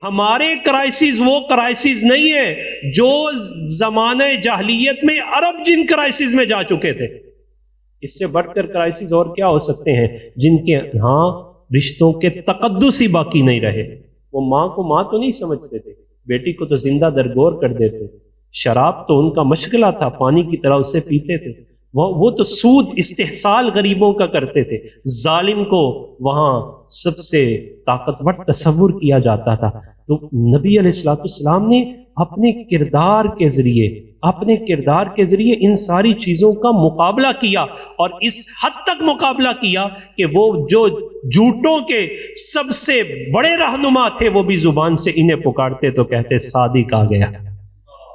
ہمارے کرائسس وہ کرائسس نہیں ہے جو زمانہ جاہلیت میں عرب جن کرائسس میں جا چکے تھے۔ اس سے بڑھ کر کرائسس اور کیا ہو سکتے ہیں جن کے ہاں رشتوں کے تقدس ہی باقی نہیں رہے۔ وہ ماں کو ماں تو نہیں سمجھتے تھے، بیٹی کو تو زندہ درگور کر دیتے، شراب تو ان کا مشغلہ تھا، پانی کی طرح اسے پیتے تھے، وہ تو سود استحصال غریبوں کا کرتے تھے، ظالم کو وہاں سب سے طاقتور تصور کیا جاتا تھا۔ تو نبی علیہ السلام نے اپنے کردار کے ذریعے ان ساری چیزوں کا مقابلہ کیا، اور اس حد تک مقابلہ کیا کہ وہ جو جھوٹوں کے سب سے بڑے رہنما تھے وہ بھی زبان سے انہیں پکارتے تو کہتے صادق آ گیا۔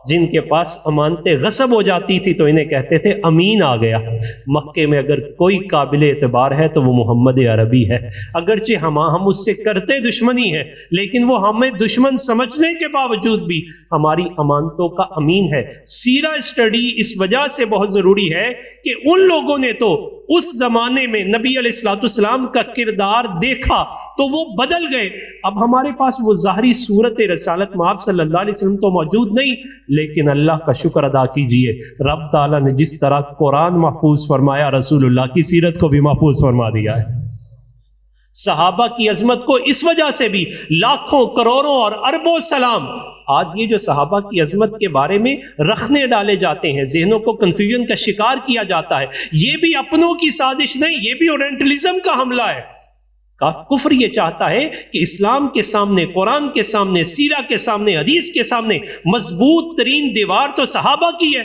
جن کے پاس امانتیں غصب ہو جاتی تھی تو انہیں کہتے تھے امین آ گیا۔ مکے میں اگر کوئی قابل اعتبار ہے تو وہ محمد عربی ہے، اگرچہ ہم اس سے کرتے دشمنی ہے، لیکن وہ ہمیں دشمن سمجھنے کے باوجود بھی ہماری امانتوں کا امین ہے۔ سیرہ اسٹڈی اس وجہ سے بہت ضروری ہے کہ ان لوگوں نے تو اس زمانے میں نبی علیہ السلام کا کردار دیکھا تو وہ بدل گئے۔ اب ہمارے پاس وہ ظاہری صورت رسالت مآب صلی اللہ علیہ وسلم تو موجود نہیں، لیکن اللہ کا شکر ادا کیجئے، رب تعالیٰ نے جس طرح قرآن محفوظ فرمایا، رسول اللہ کی سیرت کو بھی محفوظ فرما دیا ہے۔ صحابہ کی عظمت کو اس وجہ سے بھی لاکھوں کروڑوں اور اربوں سلام۔ آج یہ جو صحابہ کی عظمت کے بارے میں رکھنے ڈالے جاتے ہیں، ذہنوں کو کنفیوژن کا شکار کیا جاتا ہے، یہ بھی اپنوں کی سازش نہیں، یہ بھی اورینٹلزم کا حملہ ہے۔ کفر یہ چاہتا ہے کہ اسلام کے سامنے، قرآن کے سامنے، سیرہ کے سامنے، حدیث کے سامنے مضبوط ترین دیوار تو صحابہ کی ہے۔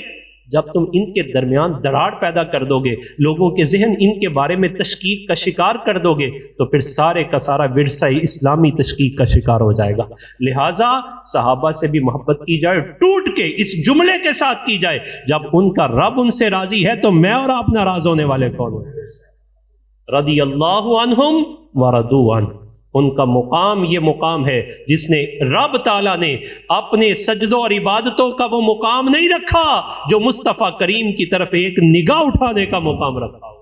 جب تم ان کے درمیان دراڑ پیدا کر دو گے، لوگوں کے ذہن ان کے بارے میں تشکیک کا شکار کر دو گے، تو پھر سارے کا سارا ورثہ اسلامی تشکیک کا شکار ہو جائے گا۔ لہٰذا صحابہ سے بھی محبت کی جائے، ٹوٹ کے اس جملے کے ساتھ کی جائے، جب ان کا رب ان سے راضی ہے تو میں اور آپ ناراض ہونے والے کون ہیں؟ رضی اللہ عنہم ورضوا عنہ، ان کا مقام یہ مقام ہے جس نے رب تعالیٰ نے اپنے سجدوں اور عبادتوں کا وہ مقام نہیں رکھا جو مصطفیٰ کریم کی طرف ایک نگاہ اٹھانے کا مقام رکھا ہو۔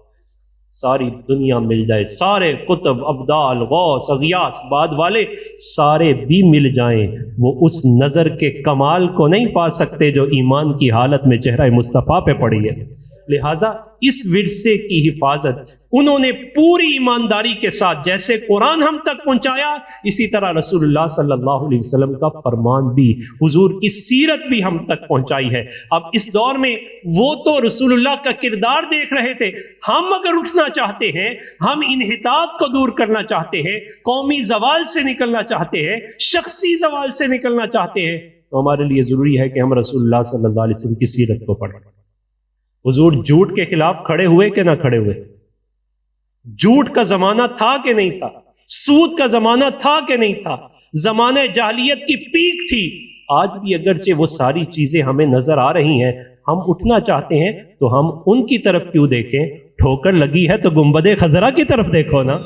ساری دنیا مل جائے، سارے قطب، ابدال، غوث، اغیاث، بعد والے سارے بھی مل جائیں، وہ اس نظر کے کمال کو نہیں پا سکتے جو ایمان کی حالت میں چہرہ مصطفیٰ پہ پڑی ہے۔ لہٰذا اس ورثے کی حفاظت انہوں نے پوری ایمانداری کے ساتھ، جیسے قرآن ہم تک پہنچایا، اسی طرح رسول اللہ صلی اللہ علیہ وسلم کا فرمان بھی، حضور کی سیرت بھی ہم تک پہنچائی ہے۔ اب اس دور میں وہ تو رسول اللہ کا کردار دیکھ رہے تھے، ہم اگر اٹھنا چاہتے ہیں، ہم انحطاط کو دور کرنا چاہتے ہیں، قومی زوال سے نکلنا چاہتے ہیں، شخصی زوال سے نکلنا چاہتے ہیں، تو ہمارے لیے ضروری ہے کہ ہم رسول اللہ صلی اللہ علیہ وسلم کی سیرت کو پڑھیں۔ حضور جھوٹ کے خلاف کھڑے ہوئے کہ نہ کھڑے ہوئے؟ جھوٹ کا زمانہ تھا کہ نہیں تھا؟ سود کا زمانہ تھا کہ نہیں تھا؟ زمانہ جاہلیت کی پیک تھی۔ آج بھی اگرچہ وہ ساری چیزیں ہمیں نظر آ رہی ہیں، ہم اٹھنا چاہتے ہیں تو ہم ان کی طرف کیوں دیکھیں؟ ٹھوکر لگی ہے تو گنبد خضرا کی طرف دیکھو نا۔